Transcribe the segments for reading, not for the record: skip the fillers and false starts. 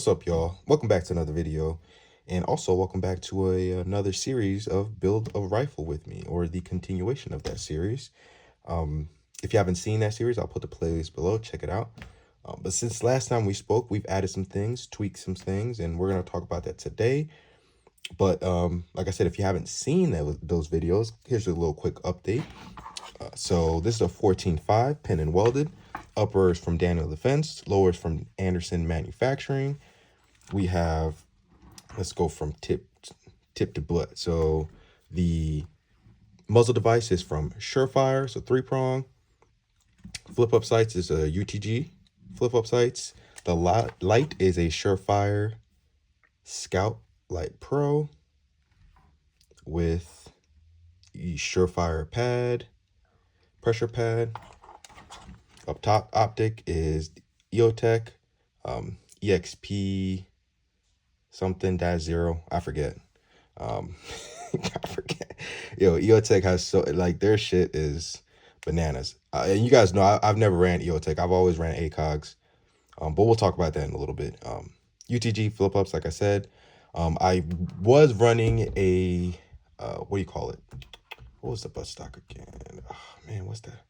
What's up, y'all? Welcome back to another video, and also welcome back to another series of Build a Rifle with me, or the continuation of that series. If you haven't seen that series, I'll put the playlist below. Check it out. But since last time we spoke, we've added some things, tweaked some things, and we're going to talk about that today. But like I said, if you haven't seen those videos, here's a little quick update. So this is a 14.5 pin and welded. Upper is from Daniel Defense, lower is from Anderson Manufacturing. We have, let's go from tip to butt. So the muzzle device is from Surefire, so 3-prong. Flip up sights is a UTG flip up sights. The light is a Surefire Scout Light Pro with the Surefire pad, pressure pad. Up top optic is EOTech EXP something -0. I forget. I forget. Yo, EOTech has so their shit is bananas. And you guys know I've never ran EOTech. I've always ran ACOGs. But we'll talk about that in a little bit. UTG flip ups, like I said. I was running a what do you call it? What was the butt stock again? Oh, man, what's that?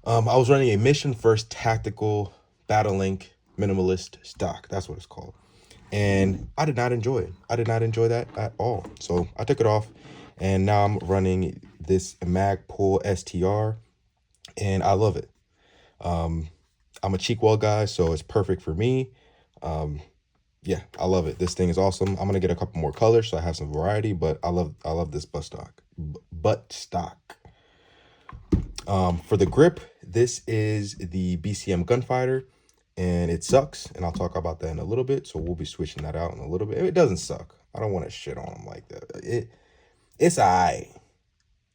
I was running a Mission First Tactical Battle Link Minimalist stock. That's what it's called. And I did not enjoy it. I did not enjoy that at all. So I took it off, and now I'm running this Magpul STR, and I love it. I'm a cheek weld guy, so it's perfect for me. Yeah, I love it. This thing is awesome. I'm gonna get a couple more colors, so I have some variety. But I love this butt stock. For the grip, this is the BCM Gunfighter, and it sucks, and I'll talk about that in a little bit. So we'll be switching that out in a little bit. It doesn't suck. I don't want to shit on them like that. It's alright.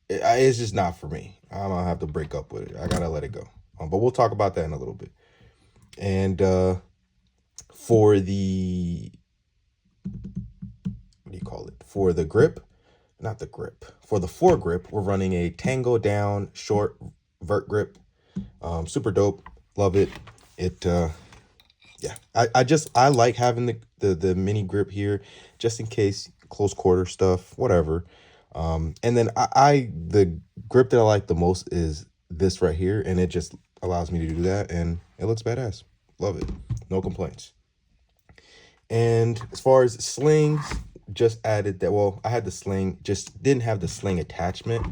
It's just not for me. I'm gonna have to break up with it. I gotta let it go. But we'll talk about that in a little bit. And for the what do you call it? For the grip, not the grip. For the foregrip, we're running a Tango Down short vert grip. Super dope. Love it. Yeah, I like having the mini grip here, just in case close quarter stuff, whatever. And then the grip that I like the most is this right here, and it just allows me to do that, and it looks badass. Love it. No complaints. And as far as slings, just added that. Well, I had the sling, just didn't have the sling attachment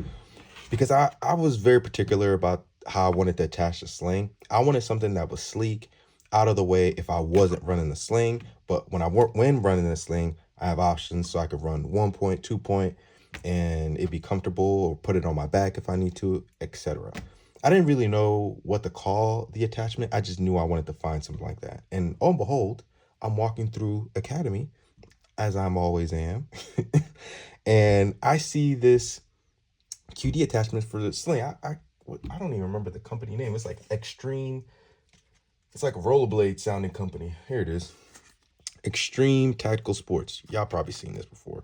because I was very particular about how I wanted to attach the sling. I wanted something that was sleek, out of the way if I wasn't running the sling. But when running the sling, I have options, so I could run 1 point, 2 point, and it'd be comfortable, or put it on my back if I need to, etc. I didn't really know what to call the attachment. I just knew I wanted to find something like that. And oh and behold, I'm walking through Academy, as I'm always am, and I see this QD attachment for the sling. I don't even remember the company name. It's like Extreme. It's like a rollerblade sounding company. Here it is. Extreme Tactical Sports. Y'all probably seen this before.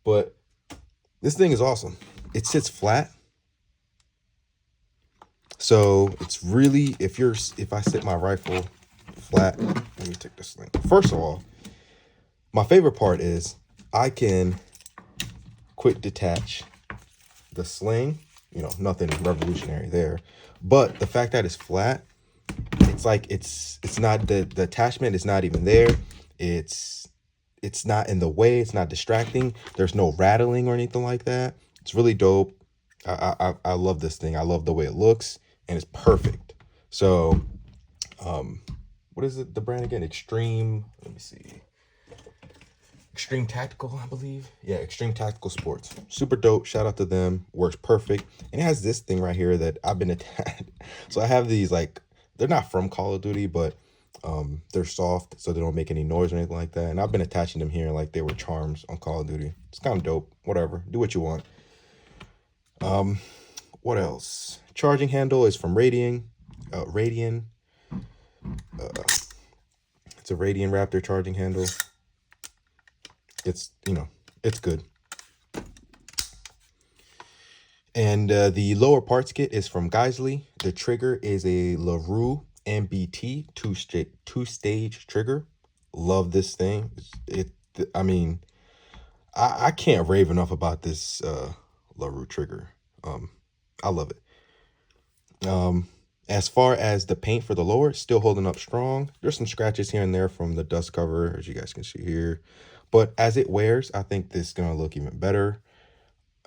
But this thing is awesome. It sits flat. So it's really, if I sit my rifle flat, let me take this thing. First of all, my favorite part is I can quick detach the sling. You know, nothing revolutionary there. But the fact that it's flat, it's like it's not the attachment is not even there. It's not in the way. It's not distracting. There's no rattling or anything like that. It's really dope. I love this thing. I love the way it looks, and it's perfect. So, what is it? The brand again? Extreme. Let me see. Extreme Tactical, I believe. Yeah, Extreme Tactical Sports. Super dope. Shout out to them. Works perfect. And it has this thing right here that I've been attached. So I have these, like, they're not from Call of Duty, but they're soft, so they don't make any noise or anything like that. And I've been attaching them here like they were charms on Call of Duty. It's kind of dope. Whatever. Do what you want. What else? Charging handle is from Radian. It's a Radian Raptor charging handle. It's, it's good. And the lower parts kit is from Geisley. The trigger is a LaRue MBT two-stage trigger. Love this thing. I mean, I can't rave enough about this LaRue trigger. I love it. As far as the paint for the lower, still holding up strong. There's some scratches here and there from the dust cover, as you guys can see here. But as it wears, I think this is gonna look even better.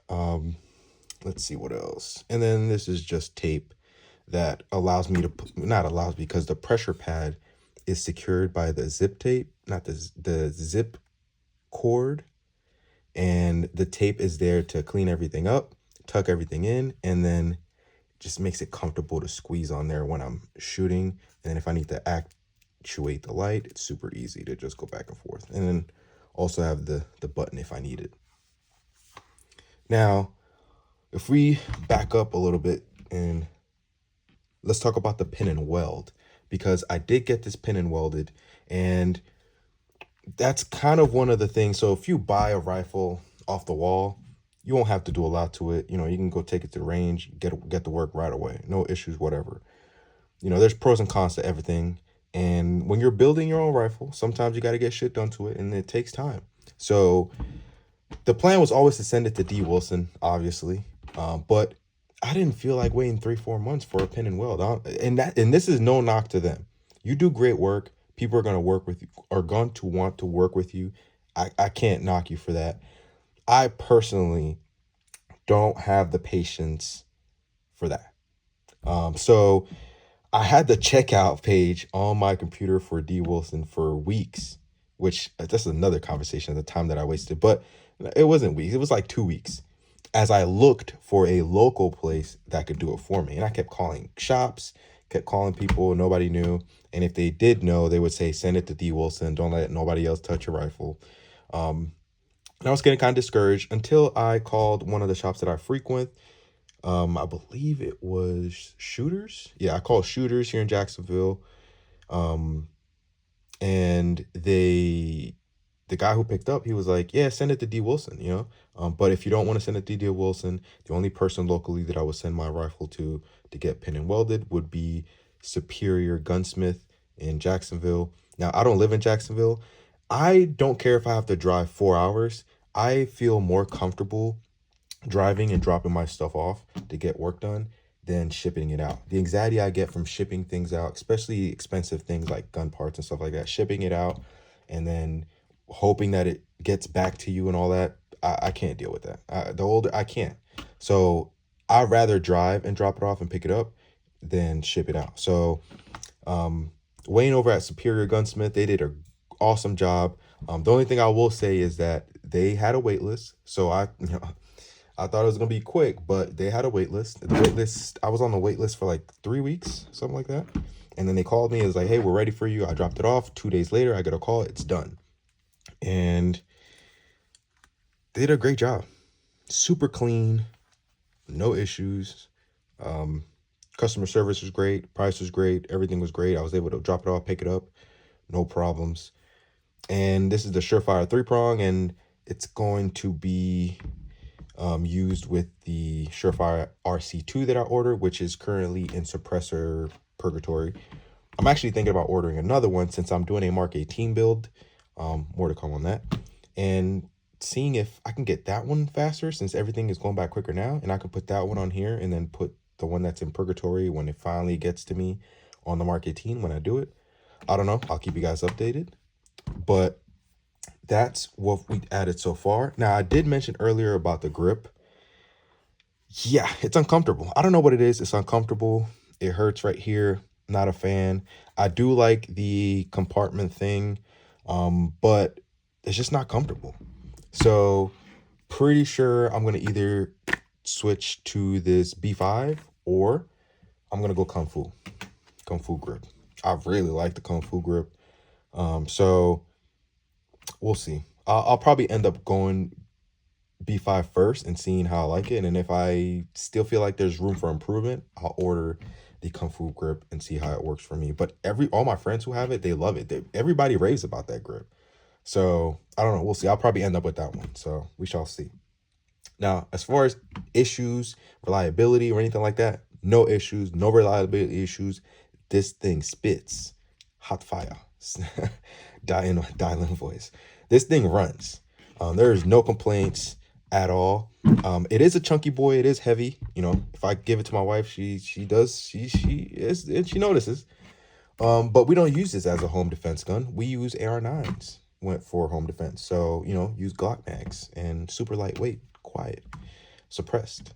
Let's see what else. And then this is just tape that allows me to not allows because the pressure pad is secured by the zip tape, not the zip cord, and the tape is there to clean everything up, tuck everything in, and then just makes it comfortable to squeeze on there when I'm shooting. And then if I need to actuate the light, it's super easy to just go back and forth. And then also have the button if I need it. Now, if we back up a little bit and let's talk about the pin and weld, because I did get this pin and welded, and that's kind of one of the things. So if you buy a rifle off the wall, you won't have to do a lot to it. You know, you can go take it to the range, get to work right away. No issues, whatever. You know, there's pros and cons to everything. And when you're building your own rifle, sometimes you got to get shit done to it, and it takes time. So the plan was always to send it to D. Wilson, obviously. But I didn't feel like waiting 3-4 months for a pin and weld. And this is no knock to them. You do great work. People are going to work with you, are going to want to work with you. I can't knock you for that. I personally don't have the patience for that. So I had the checkout page on my computer for D. Wilson for weeks, which that's another conversation at the time that I wasted, but it wasn't weeks. It was like 2 weeks as I looked for a local place that could do it for me. And I kept calling shops, kept calling people, nobody knew. And if they did know, they would say, send it to D. Wilson. Don't let nobody else touch your rifle. And I was getting kind of discouraged until I called one of the shops that I frequent. I believe it was Shooters. Yeah, I called Shooters here in Jacksonville. And the guy who picked up, he was like, yeah, send it to D. Wilson, you know. But if you don't want to send it to D. Wilson, the only person locally that I would send my rifle to get pin and welded would be Superior Gunsmith in Jacksonville. Now, I don't live in Jacksonville. I don't care if I have to drive 4 hours. I feel more comfortable driving and dropping my stuff off to get work done than shipping it out. The anxiety I get from shipping things out, especially expensive things like gun parts and stuff like that, shipping it out and then hoping that it gets back to you and all that, I can't deal with that. The older I can't. So I'd rather drive and drop it off and pick it up than ship it out. So Wayne over at Superior Gunsmith, they did an awesome job. The only thing I will say is that they had a wait list. So I thought it was gonna be quick, but they had a wait list. The wait list, I was on the wait list for like 3 weeks, something like that. And then they called me. It was like, hey, we're ready for you. I dropped it off. 2 days later, I get a call. It's done. And they did a great job. Super clean, no issues. Customer service was great. Price was great. Everything was great. I was able to drop it off, pick it up, no problems. And this is the Surefire 3-prong, and it's going to be used with the Surefire RC2 that I ordered, which is currently in suppressor purgatory. I'm actually thinking about ordering another one since I'm doing a Mark 18 build. More to come on that. And seeing if I can get that one faster since everything is going back quicker now. And I can put that one on here and then put the one that's in purgatory when it finally gets to me on the Mark 18 when I do it. I don't know. I'll keep you guys updated. But that's what we added so far. Now, I did mention earlier about the grip. Yeah, it's uncomfortable. I don't know what it is. It's uncomfortable. It hurts right here. Not a fan. I do like the compartment thing, but it's just not comfortable. So pretty sure I'm going to either switch to this B5 or I'm going to go Kung Fu grip. I really like the Kung Fu grip. So we'll see. I'll probably end up going B5 first and seeing how I like it. And then if I still feel like there's room for improvement, I'll order the Kung Fu grip and see how it works for me. But all my friends who have it, they love it. Everybody raves about that grip. So I don't know. We'll see. I'll probably end up with that one. So we shall see. Now, as far as issues, reliability, or anything like that, no issues, no reliability issues. this thing spits hot fire. Dylan voice. This thing runs. There is no complaints at all. It is a chunky boy. It is heavy. You know, if I give it to my wife, she notices. But we don't use this as a home defense gun. We use AR-9s went for home defense. So, you know, use Glock mags and super lightweight, quiet, suppressed.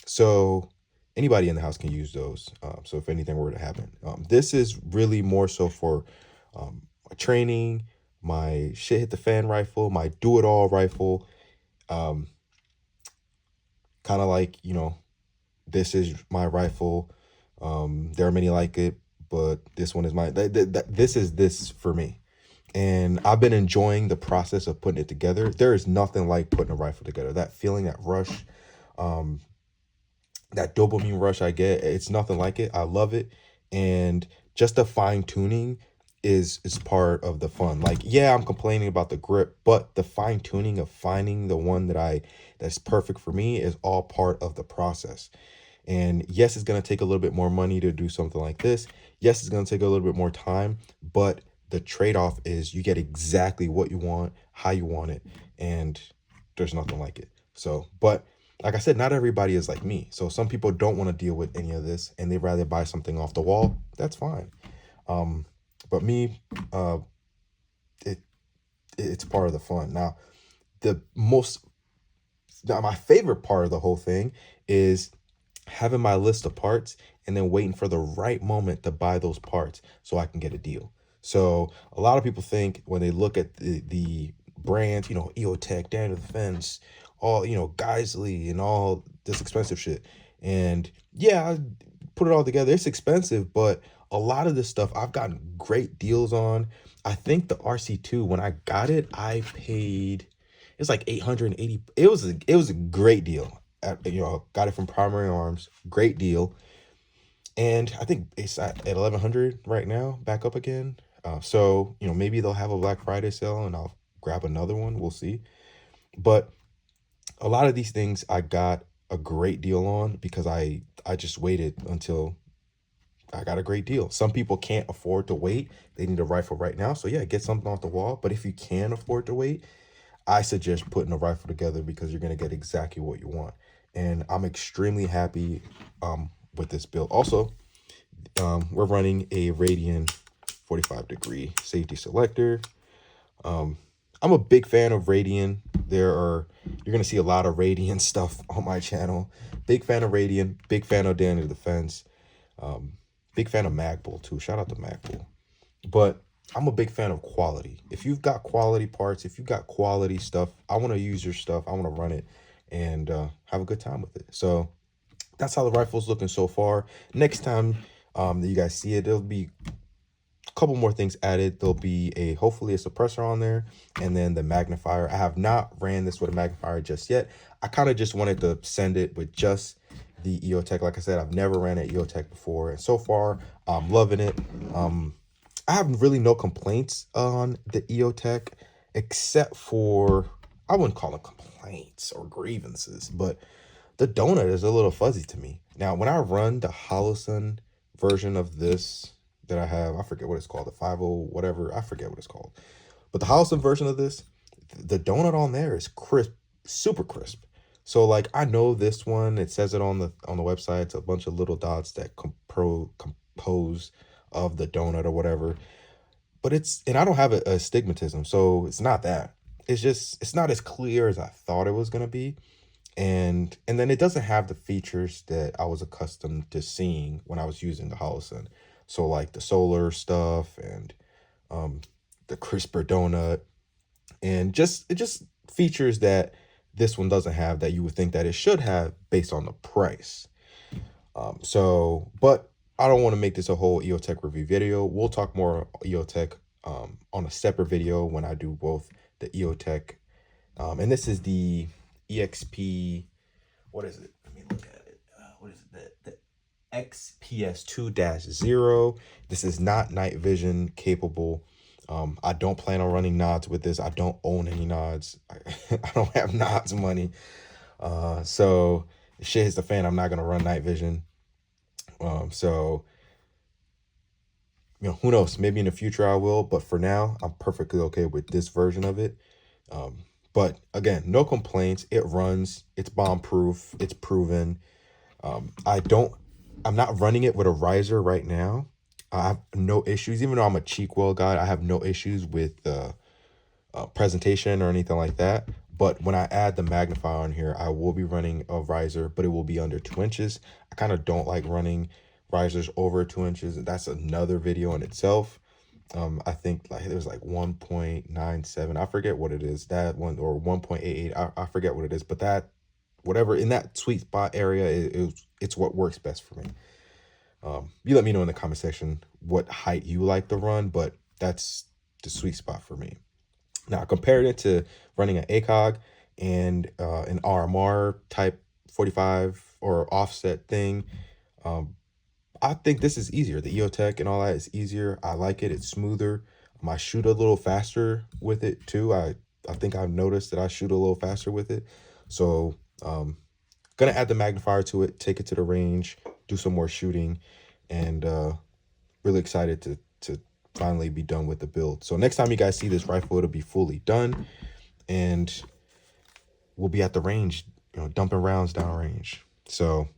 So anybody in the house can use those. So if anything were to happen, this is really more so for my training, my shit hit the fan rifle, my do it all rifle. Kind of like, you know, this is my rifle. There are many like it, but this one is my, this is this for me. And I've been enjoying the process of putting it together. There is nothing like putting a rifle together. That feeling, that rush, that dopamine rush I get, it's nothing like it. I love it. And just the fine tuning is part of the fun. Like, yeah, I'm complaining about the grip, but the fine tuning of finding the one that's perfect for me is all part of the process. And yes, it's going to take a little bit more money to do something like this. Yes, it's going to take a little bit more time, but the trade-off is you get exactly what you want, how you want it, and there's nothing like it. So, but like I said, not everybody is like me. So some people don't want to deal with any of this and they'd rather buy something off the wall. That's fine. But me, it's part of the fun. Now, my favorite part of the whole thing is having my list of parts and then waiting for the right moment to buy those parts so I can get a deal. So a lot of people think when they look at the brands, you know, EOTech, Daniel Defense, all, you know, Geisley and all this expensive shit. And yeah, I put it all together. It's expensive, but a lot of this stuff I've gotten great deals on. I think the RC2, when I got it, I paid, it was like 880. It was a great deal. You know, got it from Primary Arms, great deal. And I think it's at 1100 right now, back up again. So, you know, maybe they'll have a Black Friday sale and I'll grab another one. We'll see. But a lot of these things I got a great deal on because I just waited until I got a great deal. Some people can't afford to wait. They need a rifle right now. So yeah, get something off the wall. But if you can afford to wait, I suggest putting a rifle together because you're going to get exactly what you want. And I'm extremely happy with this build. Also, we're running a Radian 45-degree safety selector. I'm a big fan of Radian. You're going to see a lot of Radian stuff on my channel. Big fan of Radian, big fan of Daniel Defense, big fan of Magpul too. Shout out to Magpul. But I'm a big fan of quality. If you've got quality parts, if you've got quality stuff, I want to use your stuff. I want to run it and have a good time with it. So that's how the rifle's looking so far. Next time that you guys see it, there'll be a couple more things added. There'll be hopefully a suppressor on there, and then the magnifier. I have not ran this with a magnifier just yet. I kind of just wanted to send it with just the EOTech. Like I said, I've never ran an EOTech before, and so far I'm loving it. I have really no complaints on the EOTech, except for, I wouldn't call them complaints or grievances, but the donut is a little fuzzy to me. Now, when I run the Holosun version of this that I have, I forget what it's called, the 50 whatever, I forget what it's called. But the Holosun version of this, the donut on there is crisp, super crisp. So like, I know this one, it says it on the website, it's a bunch of little dots that compose of the donut or whatever. But and I don't have a astigmatism, so it's not that. It's not as clear as I thought it was going to be. And then it doesn't have the features that I was accustomed to seeing when I was using the Holosun. So like the solar stuff and the crisper donut and it just features that this one doesn't have that you would think that it should have based on the price. But I don't want to make this a whole EOTech review video. We'll talk more EOTech on a separate video when I do both the EOTech. And this is the EXP, what is it? Let me look at it. What is it? The XPS2-0. This is not night vision capable. I don't plan on running nods with this. I don't own any nods. I don't have nods money. So if shit hits the fan, I'm not going to run night vision. So who knows? Maybe in the future I will, but for now, I'm perfectly okay with this version of it. But again, no complaints. It runs. It's bomb proof. It's proven. I'm not running it with a riser right now. I have no issues, even though I'm a cheek weld guy. I have no issues with presentation or anything like that. But when I add the magnifier on here, I will be running a riser, but it will be under 2 inches. I kind of don't like running risers over 2 inches. That's another video in itself. I think like it was like 1.97. I forget what it is. That one, or 1.88. I forget what it is, but that whatever in that sweet spot area, it's what works best for me. You let me know in the comment section what height you like to run, but that's the sweet spot for me. Now, compared it to running an ACOG and an RMR type 45 or offset thing, I think this is easier. The EOTech and all that is easier. I like it. It's smoother. I shoot a little faster with it too. I think I've noticed that I shoot a little faster with it. So gonna add the magnifier to it, take it to the range, do some more shooting, and really excited to finally be done with the build. So next time you guys see this rifle, it'll be fully done, and we'll be at the range, dumping rounds down range. So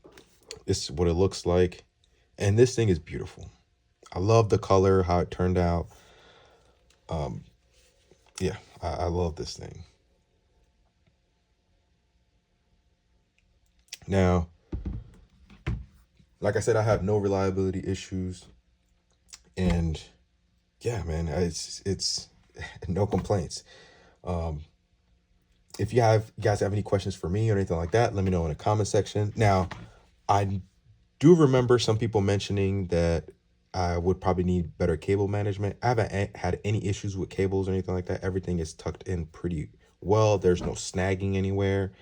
this is what it looks like, and this thing is beautiful. I love the color, how it turned out. Yeah, I love this thing. Now, like I said, I have no reliability issues, and yeah, man, it's no complaints. If you guys have any questions for me or anything like that, let me know in the comment section. Now, I do remember some people mentioning that I would probably need better cable management. I haven't had any issues with cables or anything like that. Everything is tucked in pretty well. There's no snagging anywhere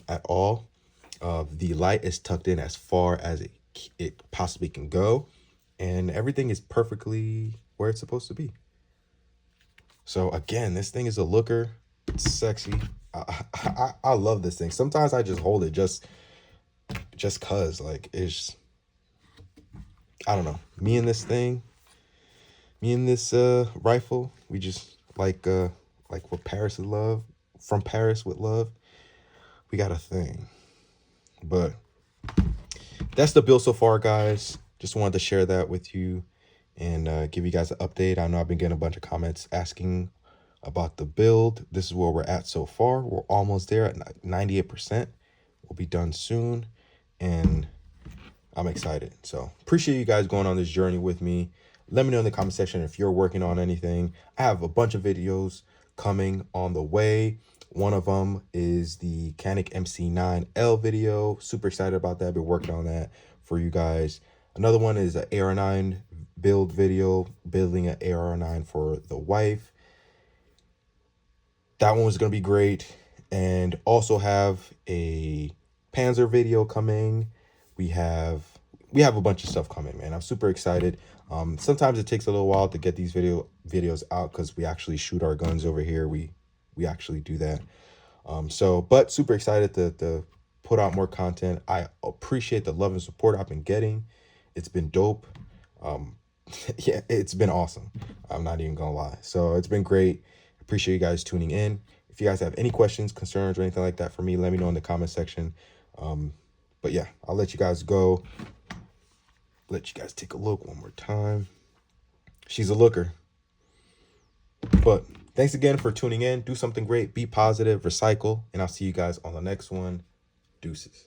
at all. The light is tucked in as far as it possibly can go, and everything is perfectly where it's supposed to be. So again, this thing is a looker. It's sexy. I love this thing. Sometimes I just hold it just cause like it's, I don't know, me and this rifle, we just like what Paris is love, from Paris with love. We got a thing. But that's the build so far, guys. Just wanted to share that with you and give you guys an update. I know I've been getting a bunch of comments asking about the build. This is where we're at so far. We're almost there at 98%. We'll be done soon, and I'm excited. So appreciate you guys going on this journey with me. Let me know in the comment section if you're working on anything. I have a bunch of videos coming on the way. One of them is the Canik MC9L video. Super excited about that. Been working on that for you guys. Another one is an AR9 build video, building an AR9 for the wife. That one was going to be great. And also have a Panzer video coming. We have a bunch of stuff coming, man. I'm super excited. Sometimes it takes a little while to get these videos out because we actually shoot our guns over here. We actually do that. But super excited to put out more content. I appreciate the love and support I've been getting. It's been dope. Yeah, it's been awesome. I'm not even gonna lie. So it's been great. Appreciate you guys tuning in. If you guys have any questions, concerns, or anything like that for me, let me know in the comment section. But yeah, I'll let you guys go. Let you guys take a look one more time. She's a looker. But thanks again for tuning in. Do something great. Be positive. Recycle. And I'll see you guys on the next one. Deuces.